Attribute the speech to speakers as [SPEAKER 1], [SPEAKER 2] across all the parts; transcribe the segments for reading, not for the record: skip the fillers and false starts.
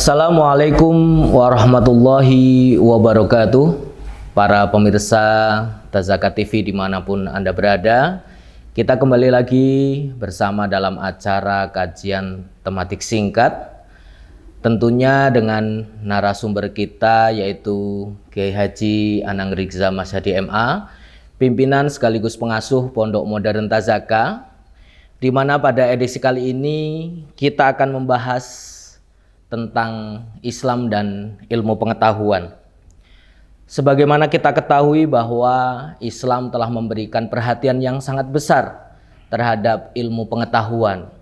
[SPEAKER 1] Assalamualaikum warahmatullahi wabarakatuh. Para pemirsa Tazaka TV dimanapun Anda berada, kita kembali lagi bersama dalam acara kajian tematik singkat, tentunya dengan narasumber kita yaitu Kiai Haji Anang Rizza Masyadi MA, pimpinan sekaligus pengasuh Pondok Modern Tazaka, di mana pada edisi kali ini kita akan membahas tentang Islam dan ilmu pengetahuan. Sebagaimana kita ketahui bahwa Islam telah memberikan perhatian yang sangat besar terhadap ilmu pengetahuan.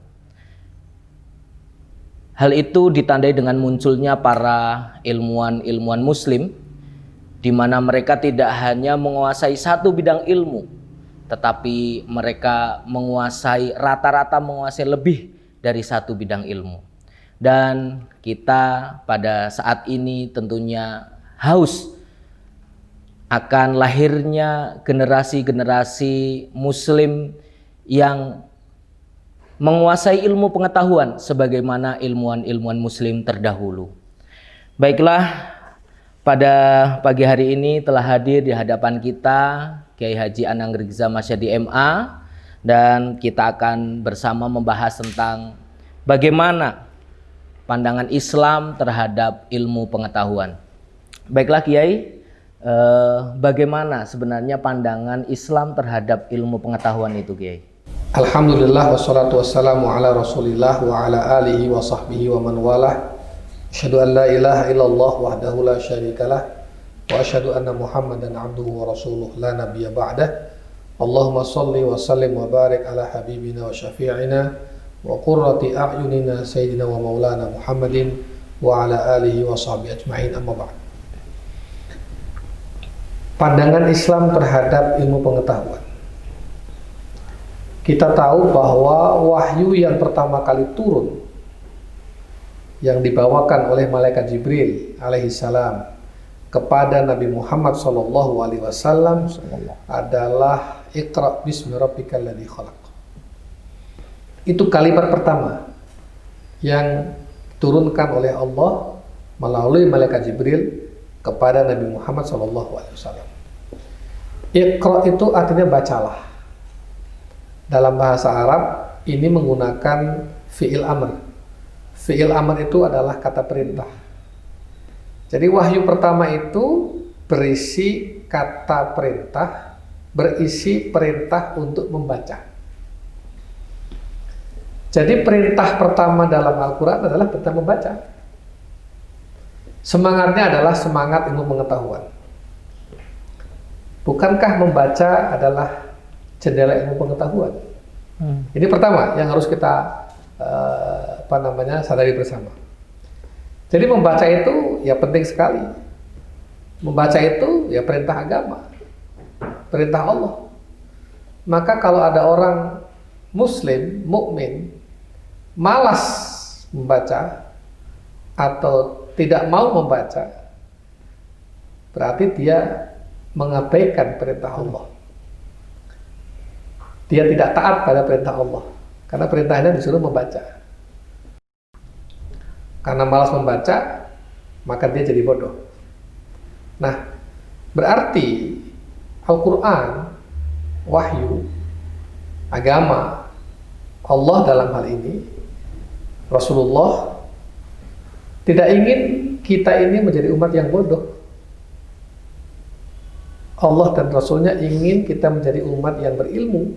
[SPEAKER 1] Hal itu ditandai dengan munculnya para ilmuwan-ilmuwan muslim, di mana mereka tidak hanya menguasai satu bidang ilmu, tetapi mereka rata-rata menguasai lebih dari satu bidang ilmu. Dan kita pada saat ini tentunya haus akan lahirnya generasi-generasi muslim yang menguasai ilmu pengetahuan sebagaimana ilmuwan-ilmuwan muslim terdahulu. Baiklah, pada pagi hari ini telah hadir di hadapan kita Kiai Haji Anang Rizza Masyadi MA, dan kita akan bersama membahas tentang bagaimana pandangan Islam terhadap ilmu pengetahuan. Baiklah Kiai, bagaimana sebenarnya pandangan Islam terhadap ilmu pengetahuan itu Kiai?
[SPEAKER 2] Alhamdulillah wassalatu wassalamu ala rasulillah wa ala alihi wa sahbihi wa man walah. Asyhadu an la ilaha illallah wahdahu la syarikalah wa asyhadu anna Muhammadan abduhu wa rasuluh la nabiyya ba'dah. Allahumma salli wa sallim wa barik ala habibina wa syafi'ina wa qurrati a'yunina sayyidina wa maulana Muhammadin wa ala alihi wa sahbihi ajma'in, amma ba'd. Pandangan Islam terhadap ilmu pengetahuan. Kita tahu bahwa wahyu yang pertama kali turun yang dibawakan oleh malaikat Jibril alaihi salam kepada Nabi Muhammad sallallahu alaihi wasallam adalah Iqra bismi rabbikal ladzi khalaq. Itu kalimat pertama yang turunkan oleh Allah melalui malaikat Jibril kepada Nabi Muhammad SAW. Iqra itu artinya bacalah. Dalam bahasa Arab ini menggunakan fi'il amr. Fi'il amr itu adalah kata perintah. Jadi wahyu pertama itu berisi kata perintah, berisi perintah untuk membaca. Jadi perintah pertama dalam Al-Quran adalah perintah membaca. Semangatnya adalah semangat ilmu pengetahuan. Bukankah membaca adalah jendela ilmu pengetahuan? Ini pertama yang harus kita sadari bersama. Jadi membaca itu ya penting sekali. Membaca itu ya perintah agama, perintah Allah. Maka kalau ada orang Muslim, mukmin, malas membaca atau tidak mau membaca, berarti dia mengabaikan perintah Allah. Dia tidak taat pada perintah Allah, karena perintahnya disuruh membaca. Karena malas membaca, maka dia jadi bodoh. Nah, berarti Al-Quran, wahyu, agama, Allah dalam hal ini, Rasulullah tidak ingin kita ini menjadi umat yang bodoh. Allah dan Rasulnya ingin kita menjadi umat yang berilmu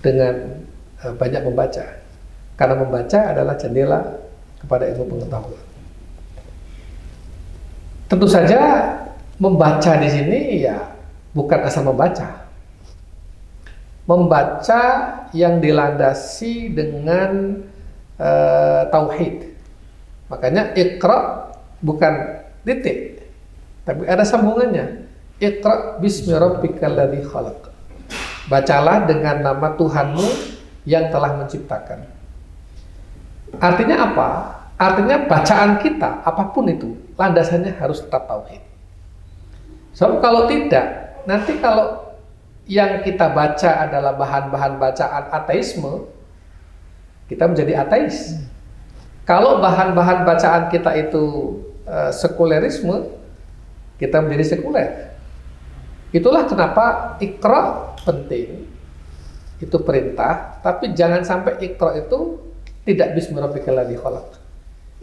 [SPEAKER 2] dengan banyak membaca. Karena membaca adalah jendela kepada ilmu pengetahuan. Tentu saja membaca di sini ya bukan asal membaca. Membaca yang dilandasi dengan tauhid. Makanya Iqra bukan titik, tapi ada sambungannya. Iqra bismi rabbikal ladzi khalaq. Bacalah dengan nama Tuhanmu yang telah menciptakan. Artinya apa? Artinya bacaan kita apapun itu landasannya harus tetap tauhid. Sebab kalau tidak, nanti kalau yang kita baca adalah bahan-bahan bacaan ateisme, kita menjadi ateis. Kalau bahan-bahan bacaan kita itu sekulerisme, kita menjadi sekuler. Itulah kenapa Iqra penting, itu perintah, tapi jangan sampai Iqra itu tidak bismi rabbikal ladzi khalaq.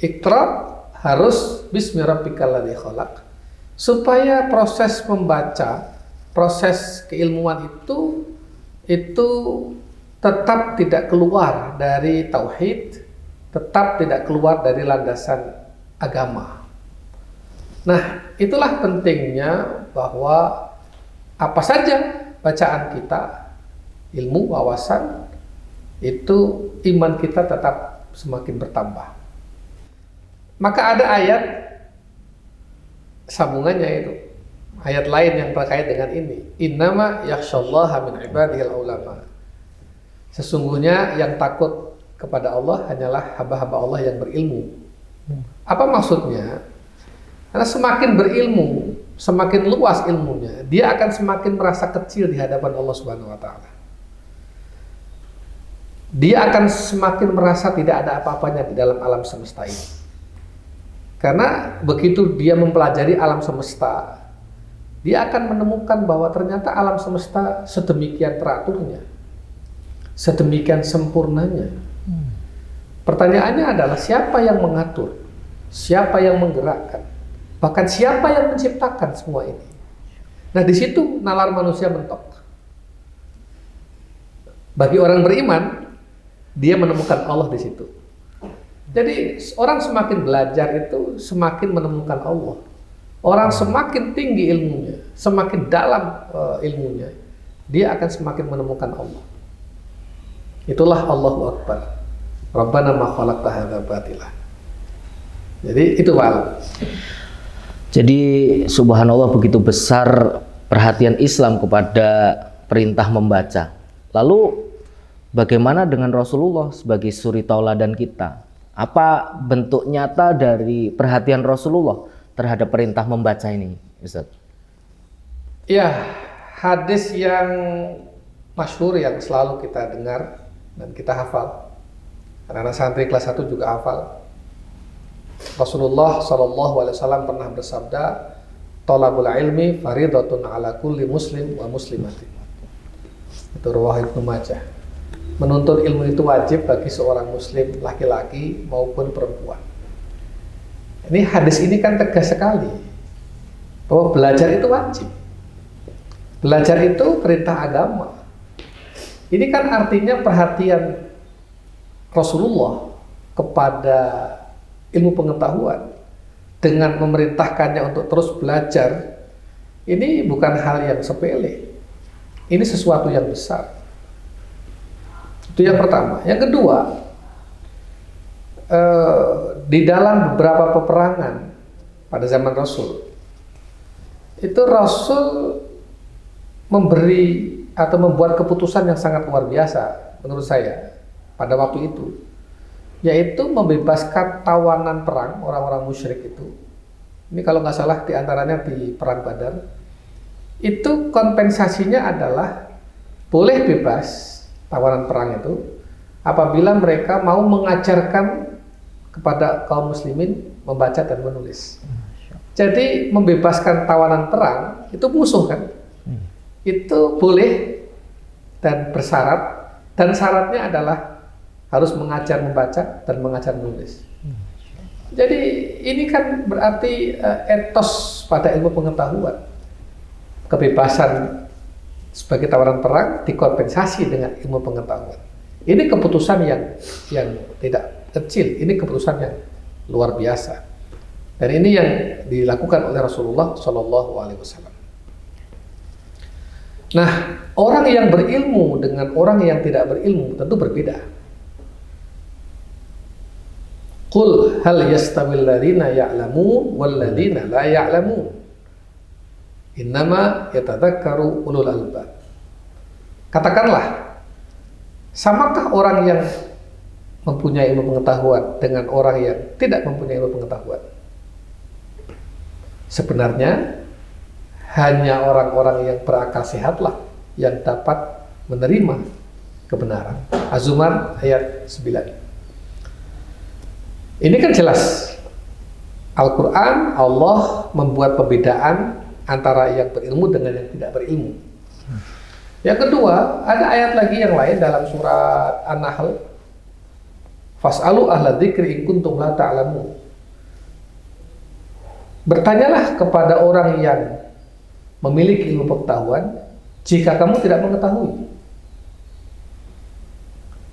[SPEAKER 2] Iqra harus bismi rabbikal ladzi khalaq, supaya proses membaca, proses keilmuan itu tetap tidak keluar dari tauhid, tetap tidak keluar dari landasan agama. Nah, itulah pentingnya bahwa apa saja bacaan kita, ilmu, wawasan, itu iman kita tetap semakin bertambah. Maka ada ayat sambungannya itu, ayat lain yang terkait dengan ini. Innama yakhsyallaha min ibadihil ulama. Sesungguhnya yang takut kepada Allah hanyalah hamba-hamba Allah yang berilmu. Apa maksudnya? Karena semakin berilmu, semakin luas ilmunya, dia akan semakin merasa kecil di hadapan Allah Subhanahu wa taala. Dia akan semakin merasa tidak ada apa-apanya di dalam alam semesta ini. Karena begitu dia mempelajari alam semesta, dia akan menemukan bahwa ternyata alam semesta sedemikian teraturnya, sedemikian sempurnanya. Pertanyaannya adalah siapa yang mengatur, siapa yang menggerakkan, bahkan siapa yang menciptakan semua ini. Nah, di situ nalar manusia mentok. Bagi orang beriman, dia menemukan Allah di situ. Jadi orang semakin belajar itu semakin menemukan Allah. Orang semakin tinggi ilmunya, semakin dalam ilmunya, dia akan semakin menemukan Allah. Itulah Allahu Akbar. Rabbana ma khalaqta hadza batila. Jadi itu Pak.
[SPEAKER 1] Jadi subhanallah, begitu besar perhatian Islam kepada perintah membaca. Lalu bagaimana dengan Rasulullah sebagai suri tauladan kita? Apa bentuk nyata dari perhatian Rasulullah terhadap perintah membaca ini, Ustaz?
[SPEAKER 2] Ya, hadis yang masyhur yang selalu kita dengar dan kita hafal. Anak-anak santri kelas 1 juga hafal. Rasulullah SAW pernah bersabda, "Thalabul ilmi faridatun ala kulli muslim wa muslimatin." Itu riwayat Ibnu Majah. Menuntut ilmu itu wajib bagi seorang muslim laki-laki maupun perempuan. Ini hadis ini kan tegas sekali bahwa belajar itu wajib. Belajar itu perintah agama. Ini kan artinya perhatian Rasulullah kepada ilmu pengetahuan dengan memerintahkannya untuk terus belajar. Ini bukan hal yang sepele. Ini sesuatu yang besar. Itu yang pertama. Yang kedua, di dalam beberapa peperangan pada zaman Rasul, itu Rasul memberi atau membuat keputusan yang sangat luar biasa menurut saya pada waktu itu, yaitu membebaskan tawanan perang orang-orang musyrik itu. Ini kalau nggak salah diantaranya di perang Badar. Itu kompensasinya adalah boleh bebas tawanan perang itu apabila mereka mau mengajarkan kepada kaum muslimin membaca dan menulis. Jadi membebaskan tawanan perang itu musuh kan? Itu boleh dan bersyarat, dan syaratnya adalah harus mengajar membaca dan mengajar menulis. Jadi ini kan berarti etos pada ilmu pengetahuan. Kebebasan sebagai tawanan perang dikompensasi dengan ilmu pengetahuan. Ini keputusan yang tidak kecil, ini keputusan yang luar biasa. Dan ini yang dilakukan oleh Rasulullah SAW. Nah, orang yang berilmu dengan orang yang tidak berilmu tentu berbeda. Qul hal yastawil ladzina ya'lamun wal ladzina la ya'lamun. Innama yatadzakkaru ulul albab. Katakanlah, samakah orang yang mempunyai ilmu pengetahuan dengan orang yang tidak mempunyai ilmu pengetahuan? Sebenarnya hanya orang-orang yang berakal sehatlah yang dapat menerima kebenaran. Az-Zumar ayat 9. Ini kan jelas. Al-Quran, Allah membuat perbedaan antara yang berilmu dengan yang tidak berilmu. Yang kedua, ada ayat lagi yang lain dalam surat An-Nahl. Fas'alu ahla dzikri in kuntum la ta'lamun. Bertanyalah kepada orang yang memiliki ilmu pengetahuan jika kamu tidak mengetahui.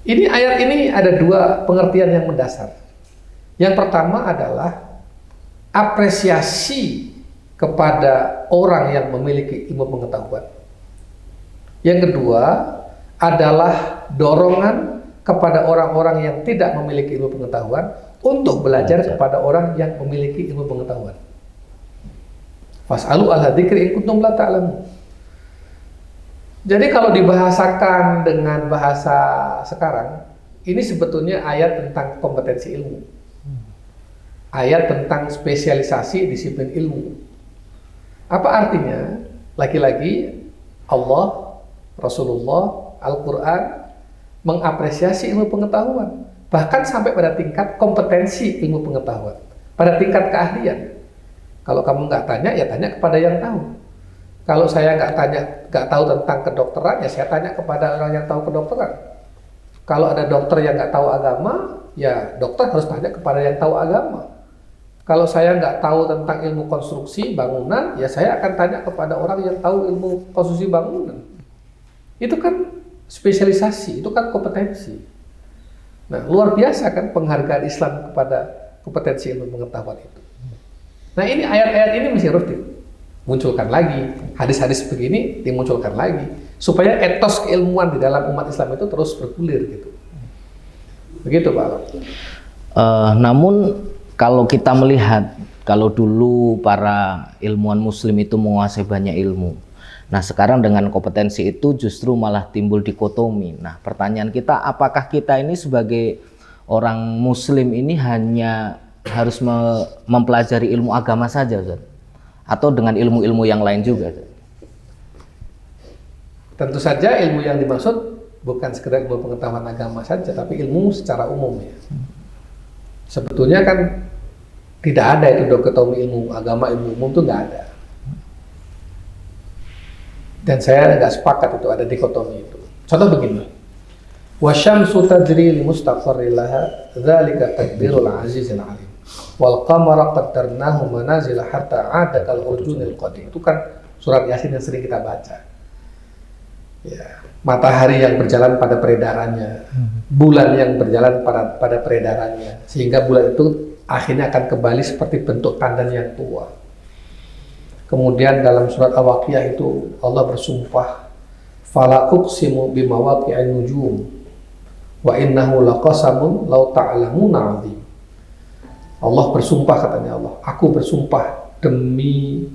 [SPEAKER 2] Ini ayat ini ada dua pengertian yang mendasar. Yang pertama adalah apresiasi kepada orang yang memiliki ilmu pengetahuan. Yang kedua adalah dorongan kepada orang-orang yang tidak memiliki ilmu pengetahuan untuk belajar kepada orang yang memiliki ilmu pengetahuan. Fas'alu ahla dzikri in kuntum la ta'lamun. Jadi kalau dibahasakan dengan bahasa sekarang, ini sebetulnya ayat tentang kompetensi ilmu. Ayat tentang spesialisasi disiplin ilmu. Apa artinya? Lagi-lagi Allah, Rasulullah, Al-Quran mengapresiasi ilmu pengetahuan. Bahkan sampai pada tingkat kompetensi ilmu pengetahuan. Pada tingkat keahlian. Kalau kamu nggak tanya, ya tanya kepada yang tahu. Kalau saya nggak tahu tentang kedokteran, ya saya tanya kepada orang yang tahu kedokteran. Kalau ada dokter yang nggak tahu agama, ya dokter harus tanya kepada yang tahu agama. Kalau saya nggak tahu tentang ilmu konstruksi bangunan, ya saya akan tanya kepada orang yang tahu ilmu konstruksi bangunan. Itu kan spesialisasi, itu kan kompetensi. Nah, luar biasa kan penghargaan Islam kepada kompetensi ilmu pengetahuan itu. Nah, ini ayat-ayat ini mesti rutin munculkan lagi, hadis-hadis begini dimunculkan lagi supaya etos keilmuan di dalam umat Islam itu terus bergulir gitu. Begitu Pak.
[SPEAKER 1] Namun kalau kita melihat, kalau dulu para ilmuwan muslim itu menguasai banyak ilmu. Nah sekarang dengan kompetensi itu justru malah timbul dikotomi. Nah pertanyaan kita, apakah kita ini sebagai orang muslim ini hanya harus mempelajari ilmu agama saja, Ustaz? Atau dengan ilmu-ilmu yang lain juga?
[SPEAKER 2] Tentu saja ilmu yang dimaksud bukan sekedar ilmu pengetahuan agama saja, tapi ilmu secara umum ya. Sebetulnya kan tidak ada itu dikotomi ilmu agama, ilmu umum itu nggak ada. Dan saya nggak sepakat itu ada dikotomi itu. Contoh begini, wasyamsu tajri li mustaqarrin laha, dzalika taqdirul azizil alim. Wal qamara qaddarnahu manazila hatta 'ada kal urjunil qadim. Itu kan surat Yasin yang sering kita baca. Ya, matahari yang berjalan pada peredarannya, bulan yang berjalan pada peredarannya, sehingga bulan itu akhirnya akan kembali seperti bentuk tandan yang tua. Kemudian dalam surat Al-Waqiah itu Allah bersumpah, fala uqsimu bimawaqi'in nujum wa innahu laqasamun law ta'lamuna 'azim. Allah bersumpah, katanya Allah, aku bersumpah demi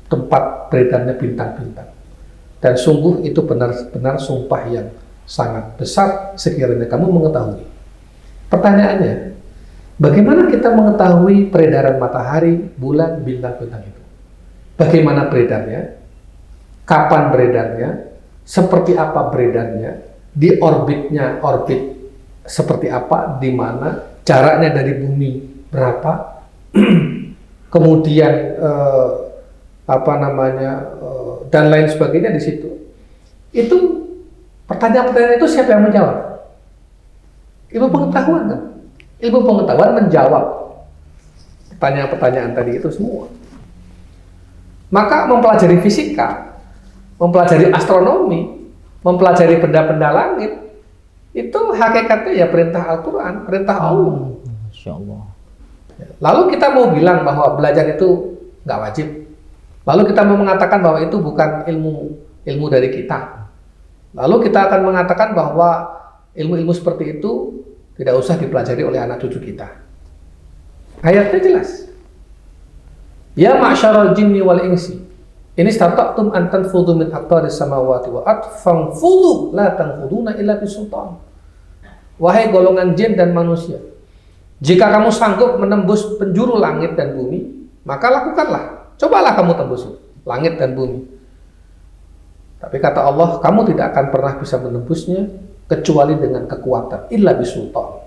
[SPEAKER 2] tempat beredarnya bintang-bintang. Dan sungguh itu benar-benar sumpah yang sangat besar sekiranya kamu mengetahui. Pertanyaannya, bagaimana kita mengetahui peredaran matahari, bulan, bintang-bintang itu? Bagaimana beredarnya? Kapan beredarnya? Seperti apa beredarnya? Di orbitnya, orbit seperti apa? Di mana? Jaraknya dari bumi berapa? Kemudian dan lain sebagainya di situ. Itu pertanyaan-pertanyaan itu siapa yang menjawab? Ilmu pengetahuan kan? Ilmu pengetahuan menjawab pertanyaan-pertanyaan tadi itu semua. Maka mempelajari fisika, mempelajari astronomi, mempelajari benda-benda langit, itu hakikatnya ya perintah Al-Quran, perintah Allah.
[SPEAKER 1] Masya Allah.
[SPEAKER 2] Lalu kita mau bilang bahwa belajar itu nggak wajib. Lalu kita mau mengatakan bahwa itu bukan ilmu dari kita. Lalu kita akan mengatakan bahwa ilmu-ilmu seperti itu tidak usah dipelajari oleh anak cucu kita. Ayatnya jelas. Ya ma'syaral jinni wal insi, in istata'tum an tanfudhu min aqtaris samawati wal ardh fanfudhu la tanfuduna illa bisultan. Wahai golongan jin dan manusia, jika kamu sanggup menembus penjuru langit dan bumi, maka lakukanlah. Cobalah kamu tembus langit dan bumi. Tapi kata Allah, kamu tidak akan pernah bisa menembusnya kecuali dengan kekuatan, illa bisultan.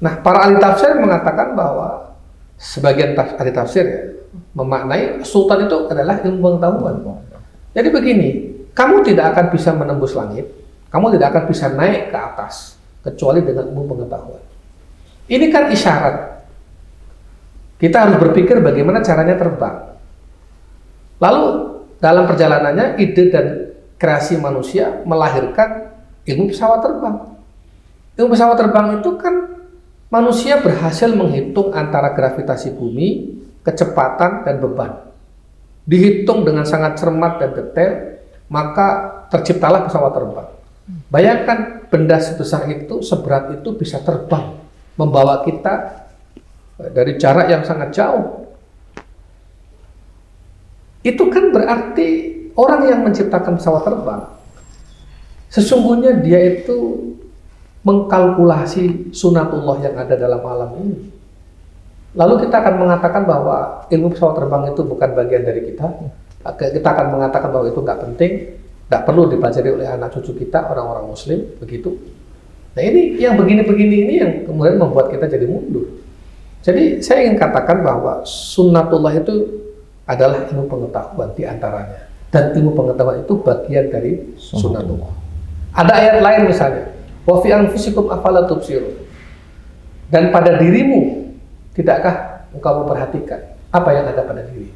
[SPEAKER 2] Nah, para ahli tafsir mengatakan bahwa sebagian ahli tafsir ya, memaknai sultan itu adalah ilmu pengetahuan. Jadi begini, kamu tidak akan bisa menembus langit, kamu tidak akan bisa naik ke atas kecuali dengan ilmu pengetahuan. Ini kan isyarat. Kita harus berpikir bagaimana caranya terbang. Lalu dalam perjalanannya ide dan kreasi manusia melahirkan ilmu pesawat terbang. Ilmu pesawat terbang itu kan manusia berhasil menghitung antara gravitasi bumi, kecepatan, dan beban. Dihitung dengan sangat cermat dan detail, maka terciptalah pesawat terbang. Bayangkan benda sebesar itu, seberat itu bisa terbang, membawa kita dari jarak yang sangat jauh. Itu kan berarti orang yang menciptakan pesawat terbang, sesungguhnya dia itu mengkalkulasi sunatullah yang ada dalam alam ini. Lalu kita akan mengatakan bahwa ilmu pesawat terbang itu bukan bagian dari kita. Kita akan mengatakan bahwa itu nggak penting, nggak perlu dipelajari oleh anak cucu kita, orang-orang muslim, begitu. Nah ini yang begini-begini ini yang kemudian membuat kita jadi mundur. Jadi saya ingin katakan bahwa sunnatullah itu adalah ilmu pengetahuan di antaranya. Dan ilmu pengetahuan itu bagian dari sunnatullah. Ada ayat lain misalnya, wa fi anfusikum afala tubsirun. Dan pada dirimu, tidakkah engkau memperhatikan apa yang ada pada diri?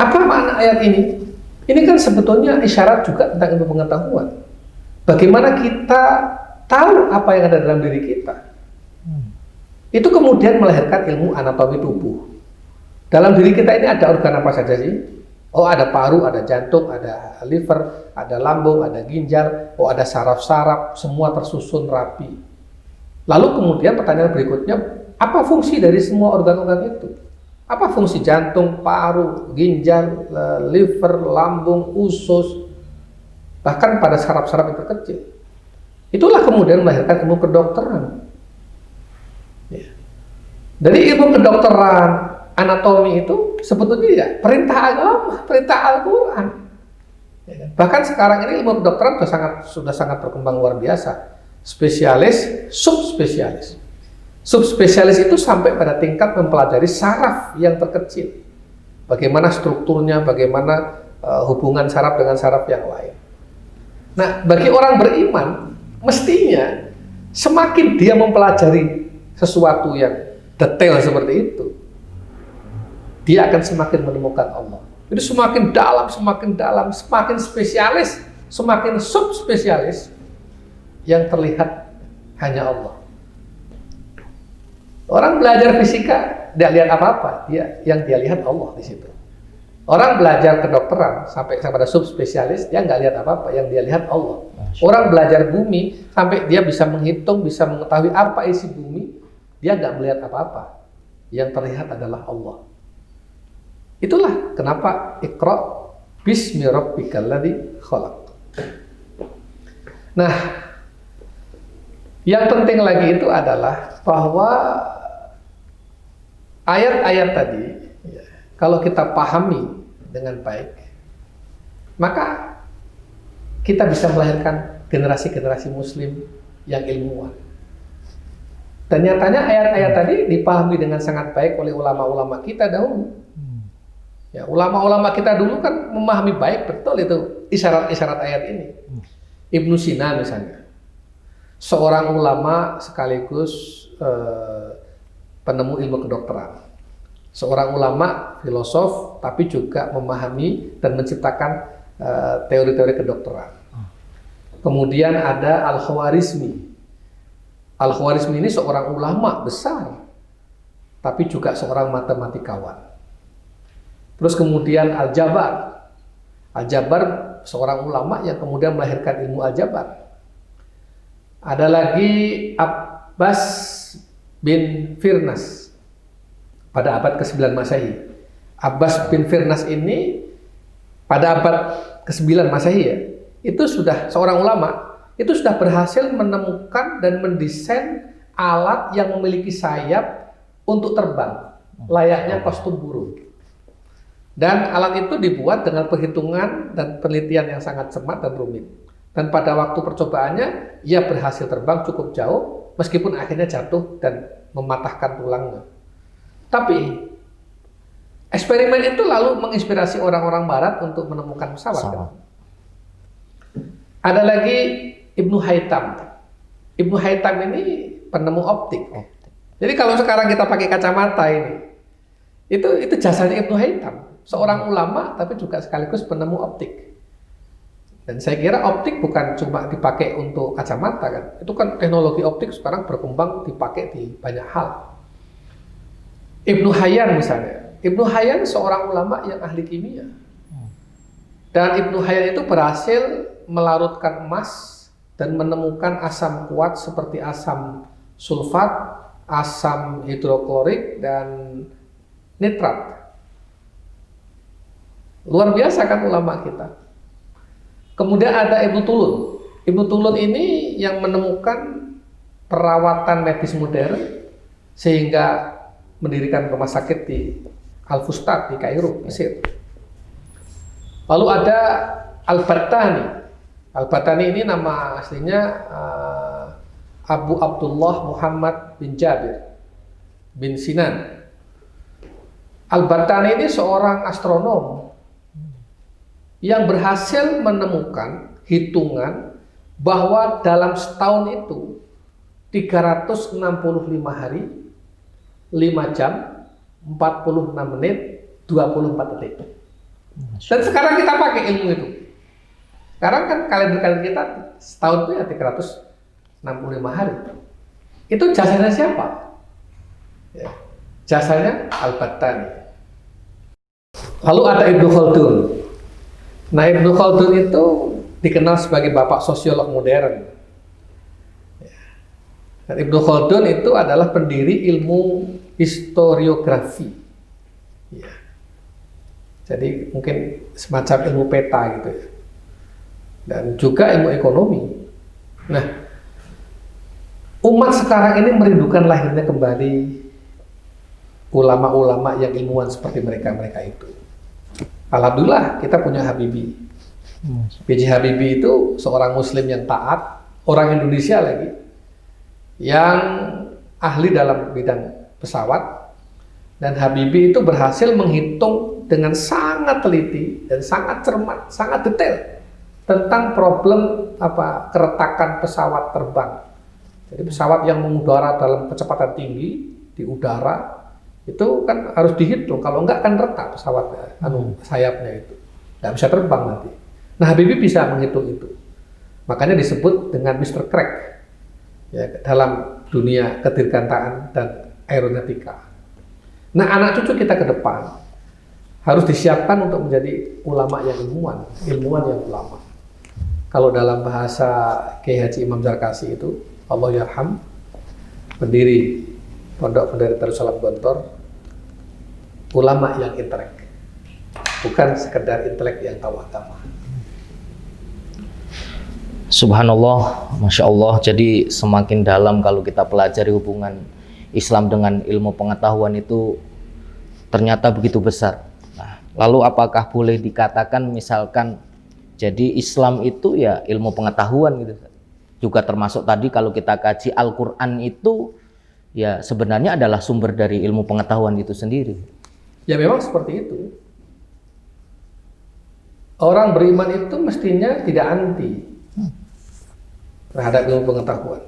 [SPEAKER 2] Apa makna ayat ini? Ini kan sebetulnya isyarat juga tentang ilmu pengetahuan. Bagaimana kita tahu apa yang ada dalam diri kita? Itu kemudian melahirkan ilmu anatomi tubuh. Dalam diri kita ini ada organ apa saja sih? Oh, ada paru, ada jantung, ada liver, ada lambung, ada ginjal, oh ada saraf-saraf, semua tersusun rapi. Lalu kemudian pertanyaan berikutnya, apa fungsi dari semua organ-organ itu? Apa fungsi jantung, paru, ginjal, liver, lambung, usus, bahkan pada saraf-saraf yang terkecil? Itulah kemudian melahirkan ilmu kedokteran. Ya. Dari ilmu kedokteran, anatomi itu sebetulnya ya perintah agama, perintah Al-Quran. Ya. Bahkan sekarang ini ilmu kedokteran sudah sangat berkembang luar biasa. Spesialis, subspesialis. Subspesialis itu sampai pada tingkat mempelajari saraf yang terkecil. Bagaimana strukturnya, bagaimana hubungan saraf dengan saraf yang lain. Nah, bagi orang beriman, mestinya semakin dia mempelajari sesuatu yang detail seperti itu, dia akan semakin menemukan Allah. Jadi semakin dalam, semakin spesialis, semakin subspesialis, yang terlihat hanya Allah. Orang belajar fisika tidak lihat apa-apa, yang dia lihat Allah di situ. Orang belajar kedokteran sampai pada subspesialis, dia nggak lihat apa-apa, yang dia lihat Allah. Orang belajar bumi sampai dia bisa menghitung, bisa mengetahui apa isi bumi, dia nggak melihat apa-apa, yang terlihat adalah Allah. Itulah kenapa Iqra bismi rabbikal ladzi khalaq. Nah, yang penting lagi itu adalah bahwa ayat-ayat tadi, ya, kalau kita pahami dengan baik, maka kita bisa melahirkan generasi-generasi muslim yang ilmuwan. Dan nyatanya ayat-ayat tadi dipahami dengan sangat baik oleh ulama-ulama kita dahulu. Ya, ulama-ulama kita dulu kan memahami baik betul itu isyarat-isyarat ayat ini. Ibnu Sina misalnya, seorang ulama sekaligus penemu ilmu kedokteran. Seorang ulama, filosof, tapi juga memahami dan menciptakan teori-teori kedokteran. Kemudian ada Al-Khwarizmi. Al-Khwarizmi ini seorang ulama besar, tapi juga seorang matematikawan. Terus kemudian Al-Jabar. Al-Jabar seorang ulama yang kemudian melahirkan ilmu Al-Jabar. Ada lagi Abbas bin Firnas pada abad ke-9 Masehi. Abbas bin Firnas ini pada abad ke-9 Masehi ya, itu sudah seorang ulama, itu sudah berhasil menemukan dan mendesain alat yang memiliki sayap untuk terbang, layaknya kostum burung. Dan alat itu dibuat dengan perhitungan dan penelitian yang sangat cermat dan rumit. Dan pada waktu percobaannya, ia berhasil terbang cukup jauh, meskipun akhirnya jatuh dan mematahkan tulangnya. Tapi eksperimen itu lalu menginspirasi orang-orang Barat untuk menemukan pesawat. Kan? Ada lagi Ibnu Haytham. Ibnu Haytham ini penemu optik. Jadi kalau sekarang kita pakai kacamata ini, itu jasanya Ibnu Haytham, seorang ulama tapi juga sekaligus penemu optik. Dan saya kira optik bukan cuma dipakai untuk kacamata kan, itu kan teknologi optik sekarang berkembang dipakai di banyak hal. Ibnu Hayyan misalnya, Ibnu Hayyan seorang ulama yang ahli kimia, dan Ibnu Hayyan itu berhasil melarutkan emas dan menemukan asam kuat seperti asam sulfat, asam hidroklorik, dan nitrat. Luar biasa kan ulama kita. Kemudian ada Ibnu Tulun. Ibnu Tulun ini yang menemukan perawatan medis modern sehingga mendirikan rumah sakit di Al-Fustat di Kairo, Mesir. Lalu ada Al-Battani. Al-Battani ini nama aslinya Abu Abdullah Muhammad bin Jabir bin Sinan. Al-Battani ini seorang astronom yang berhasil menemukan hitungan bahwa dalam setahun itu 365 hari, 5 jam, 46 menit, 24 detik. Dan sekarang kita pakai ilmu itu. Sekarang kan kalender kita setahun itu ya 365 hari. Itu jasanya siapa? Ya, jasanya Al-Battani. Lalu ada Ibnu Khaldun. Nah, Ibnu Khaldun itu dikenal sebagai bapak sosiolog modern. Dan Ibnu Khaldun itu adalah pendiri ilmu historiografi. Ya. Jadi mungkin semacam ilmu peta gitu ya. Dan juga ilmu ekonomi. Nah, umat sekarang ini merindukan lahirnya kembali ulama-ulama yang ilmuwan seperti mereka-mereka itu. Alhamdulillah kita punya Habibie. B.J. Habibie itu seorang muslim yang taat, orang Indonesia lagi, yang ahli dalam bidang pesawat, dan Habibie itu berhasil menghitung dengan sangat teliti dan sangat cermat, sangat detail tentang problem keretakan pesawat terbang. Jadi pesawat yang mengudara dalam kecepatan tinggi di udara itu kan harus dihitung, kalau enggak kan retak pesawatnya, sayapnya itu nggak bisa terbang nanti. Nah, Habibie bisa menghitung itu, makanya disebut dengan Mr. Crack ya, dalam dunia kedirgantaan dan aeronautika. Nah, anak cucu kita ke depan harus disiapkan untuk menjadi ulama yang ilmuwan yang ulama. Kalau dalam bahasa Kiai Haji Imam Zarkasi itu, Allah yarham, pendiri Pondok Pesantren Darussalam Gontor, ulama yang intelek, bukan sekedar intelek yang tahu agama.
[SPEAKER 1] Subhanallah, Masya Allah. Jadi semakin dalam kalau kita pelajari hubungan Islam dengan ilmu pengetahuan itu ternyata begitu besar. Nah, lalu apakah boleh dikatakan misalkan jadi Islam itu ya ilmu pengetahuan gitu? Juga termasuk tadi kalau kita kaji Al-Quran itu ya sebenarnya adalah sumber dari ilmu pengetahuan itu sendiri.
[SPEAKER 2] Ya memang seperti itu. Orang beriman itu mestinya tidak anti terhadap ilmu pengetahuan.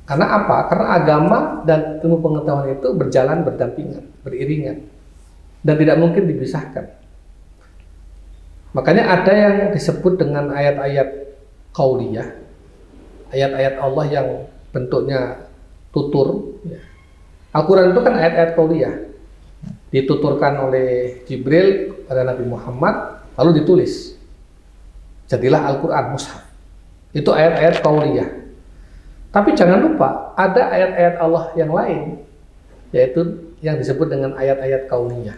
[SPEAKER 2] Karena apa? Karena agama dan ilmu pengetahuan itu berjalan berdampingan, beriringan, dan tidak mungkin dipisahkan. Makanya ada yang disebut dengan ayat-ayat qauliyah, ayat-ayat Allah yang bentuknya tutur. Al-Quran itu kan ayat-ayat qauliyah, dituturkan oleh Jibril pada Nabi Muhammad, lalu ditulis. Jadilah Al-Quran, mushaf. Itu ayat-ayat qauliyah. Tapi jangan lupa, ada ayat-ayat Allah yang lain, yaitu yang disebut dengan ayat-ayat qauliyah.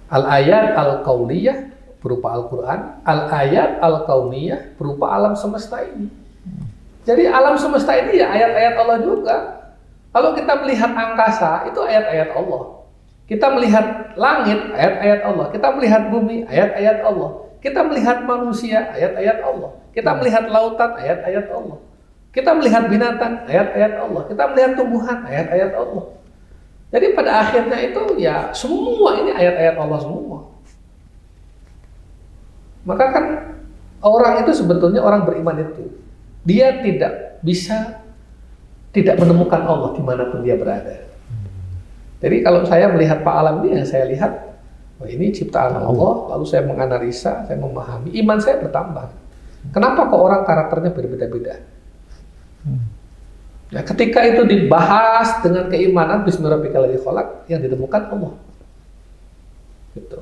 [SPEAKER 2] Al-ayat al-qauliyah berupa Al-Quran, al-ayat al-kauniyah berupa alam semesta ini. Jadi alam semesta ini ya ayat-ayat Allah juga. Kalau kita melihat angkasa, itu ayat-ayat Allah. Kita melihat langit, ayat-ayat Allah. Kita melihat bumi, ayat-ayat Allah. Kita melihat manusia, ayat-ayat Allah. Kita melihat lautan, ayat-ayat Allah. Kita melihat binatang, ayat-ayat Allah. Kita melihat tumbuhan, ayat-ayat Allah. Jadi pada akhirnya itu ya semua ini ayat-ayat Allah semua. Maka kan orang itu sebetulnya orang beriman itu, dia tidak bisa tidak menemukan Allah dimanapun dia berada. Jadi kalau saya melihat Pak Alam ini, yang saya lihat, oh ini ciptaan Allah, lalu saya menganalisa, saya memahami, iman saya bertambah. Kenapa kok orang karakternya berbeda-beda? Nah, ketika itu dibahas dengan keimanan Bismillahirrahmanirrahim, yang ditemukan Allah. Gitu.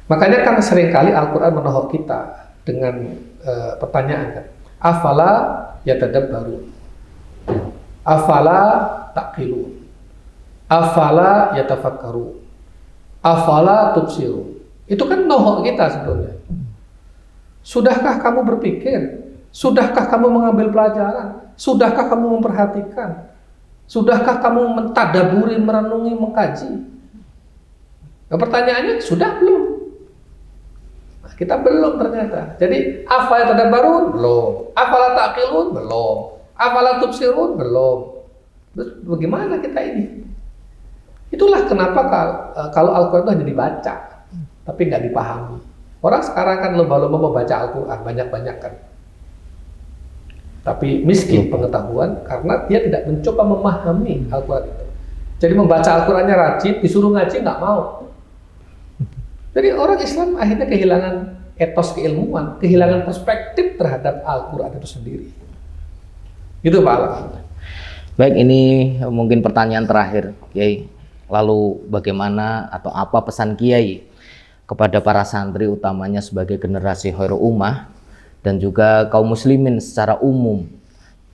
[SPEAKER 2] Makanya kan seringkali Al-Quran menohok kita dengan pertanyaan kan, afala yatadabbaru, afala taqilun, afala yatafakkaru, afala tubsiru. Itu kan nohok kita sebetulnya. Sudahkah kamu berpikir? Sudahkah kamu mengambil pelajaran? Sudahkah kamu memperhatikan? Sudahkah kamu mentadaburi, merenungi, mengkaji? Nah, pertanyaannya sudah belum? Nah, kita belum ternyata. Jadi afala tadabbarun? Belum. Afala taqilun? Belum. Afala tubsirun? Belum. Terus bagaimana kita ini? Itulah kenapa kalau Al-Quran itu hanya dibaca, tapi nggak dipahami. Orang sekarang kan lomba-lomba membaca Al-Quran, banyak-banyak kan. Tapi miskin pengetahuan karena dia tidak mencoba memahami Al-Quran itu. Jadi membaca Al-Qurannya rajin, disuruh ngaji nggak mau. Jadi orang Islam akhirnya kehilangan etos keilmuan, kehilangan perspektif terhadap Al-Quran itu sendiri. Itu Pak Alam.
[SPEAKER 1] Baik, ini mungkin pertanyaan terakhir, Kiai. Lalu bagaimana atau apa pesan Kiai kepada para santri utamanya sebagai generasi khairul ummah dan juga kaum muslimin secara umum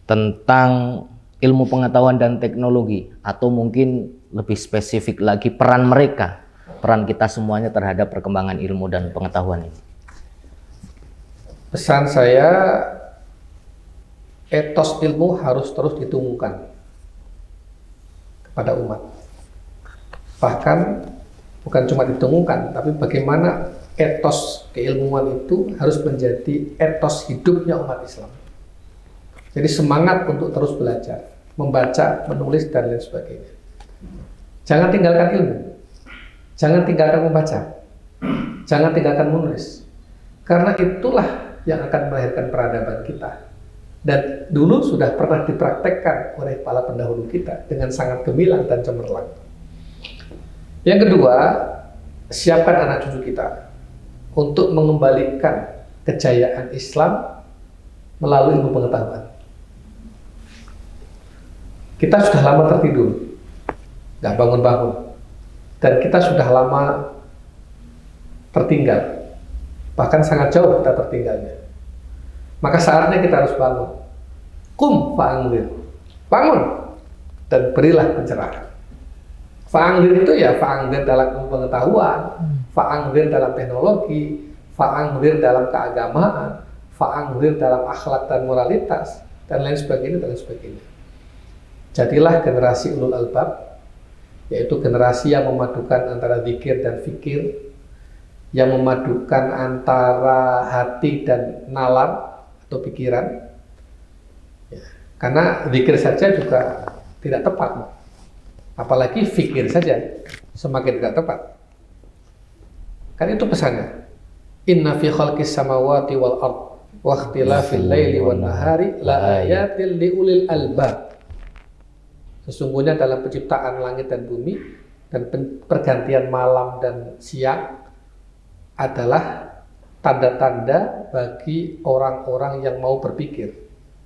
[SPEAKER 1] tentang ilmu pengetahuan dan teknologi, atau mungkin lebih spesifik lagi peran mereka, peran kita semuanya terhadap perkembangan ilmu dan pengetahuan ini?
[SPEAKER 2] Pesan saya, etos ilmu harus terus ditumbuhkan kepada umat. Bahkan bukan cuma ditemukan, tapi bagaimana etos keilmuan itu harus menjadi etos hidupnya umat Islam. Jadi semangat untuk terus belajar, membaca, menulis, dan lain sebagainya. Jangan tinggalkan ilmu, jangan tinggalkan membaca, jangan tinggalkan menulis. Karena itulah yang akan melahirkan peradaban kita. Dan dulu sudah pernah dipraktekkan oleh para pendahulu kita dengan sangat gemilang dan cemerlang. Yang kedua, siapkan anak cucu kita untuk mengembalikan kejayaan Islam melalui ilmu pengetahuan. Kita sudah lama tertidur, nggak bangun-bangun, dan kita sudah lama tertinggal, bahkan sangat jauh kita tertinggalnya. Maka saatnya kita harus bangun. Qum fa'anzir, bangun dan berilah pencerahan. Fa'anzir itu ya fa'anzir dalam ilmu pengetahuan, fa'anzir dalam teknologi, fa'anzir dalam keagamaan, fa'anzir dalam akhlak dan moralitas, dan lain sebagainya, dan lain sebagainya. Jadilah generasi ulul albab, yaitu generasi yang memadukan antara zikir dan fikir, yang memadukan antara hati dan nalar atau pikiran. Ya, karena zikir saja juga tidak tepat, apalagi fikir saja semakin tidak tepat. Kan itu pesannya. Inna fi khalqis samawati wal ard wa ikhtilafil laili wan nahari la ayatil liulil albab. Sesungguhnya dalam penciptaan langit dan bumi dan pergantian malam dan siang adalah tanda-tanda bagi orang-orang yang mau berpikir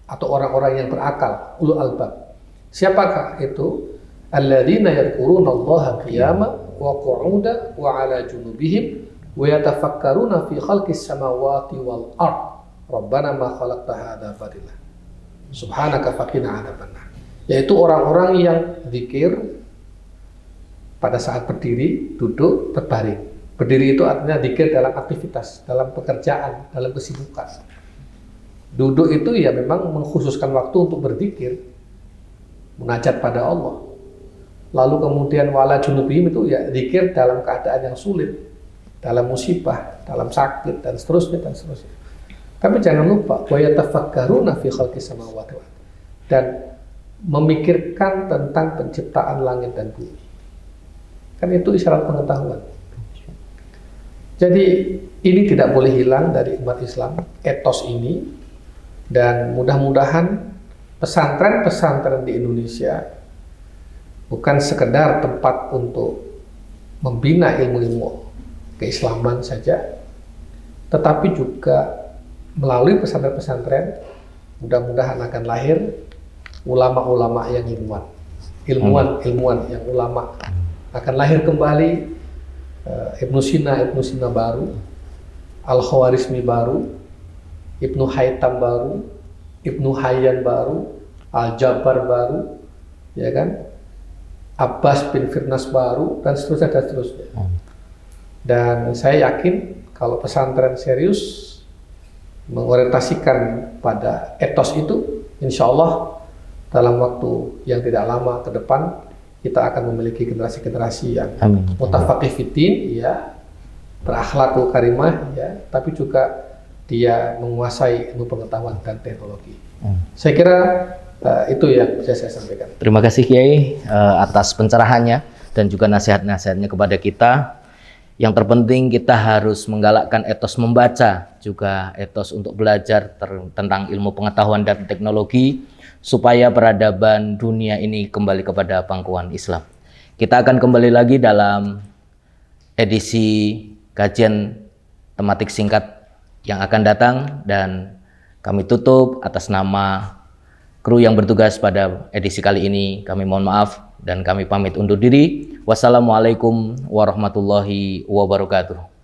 [SPEAKER 2] atau orang-orang yang berakal, ulul albab. Siapakah itu? Alladzina yadhkuruna Allaha qiyaman wa qu'udan wa 'ala junubihim wa yatafakkaruna fi khalqis samawati wal ard. Rabbana ma khalaqta hadza batila. Subhanaka faqina 'adzabannar. Yaitu orang-orang yang zikir pada saat berdiri, duduk, berbaring. Berdiri itu artinya zikir dalam aktivitas, dalam pekerjaan, dalam kesibukan. Duduk itu ya memang mengkhususkan waktu untuk berzikir, munajat pada Allah. Lalu kemudian wala junubihim itu ya zikir dalam keadaan yang sulit, dalam musibah, dalam sakit, dan seterusnya, dan seterusnya. Tapi jangan lupa wa yatafakkaruna fi khalqis samawati wal ardh. dan memikirkan tentang penciptaan langit dan bumi. Kan itu isyarat pengetahuan. Jadi ini tidak boleh hilang dari umat Islam, etos ini, dan mudah-mudahan pesantren-pesantren di Indonesia bukan sekedar tempat untuk membina ilmu-ilmu keislaman saja, tetapi juga melalui pesantren-pesantren mudah-mudahan akan lahir ulama-ulama yang ilmuwan yang ulama, akan lahir kembali Ibnu Sina baru, Al-Khawarizmi baru, Ibnu Haytham baru, Ibnu Hayyan baru, Al-Jabbar baru, ya kan, Abbas bin Firnas baru, dan seterusnya dan seterusnya. Dan saya yakin kalau pesantren serius mengorientasikan pada etos itu, insya Allah dalam waktu yang tidak lama ke depan kita akan memiliki generasi-generasi yang mutafaqih fiddin, ya, berakhlakul karimah, ya, tapi juga dia menguasai ilmu pengetahuan dan teknologi. Saya kira itu yang bisa saya sampaikan.
[SPEAKER 1] Terima kasih Kiai atas pencerahannya dan juga nasihat-nasihatnya kepada kita. Yang terpenting kita harus menggalakkan etos membaca, juga etos untuk belajar tentang ilmu pengetahuan dan teknologi, supaya peradaban dunia ini kembali kepada pangkuan Islam. Kita akan kembali lagi dalam edisi kajian tematik singkat yang akan datang, dan kami tutup atas nama kru yang bertugas pada edisi kali ini. Kami mohon maaf dan kami pamit undur diri. Wassalamualaikum warahmatullahi wabarakatuh.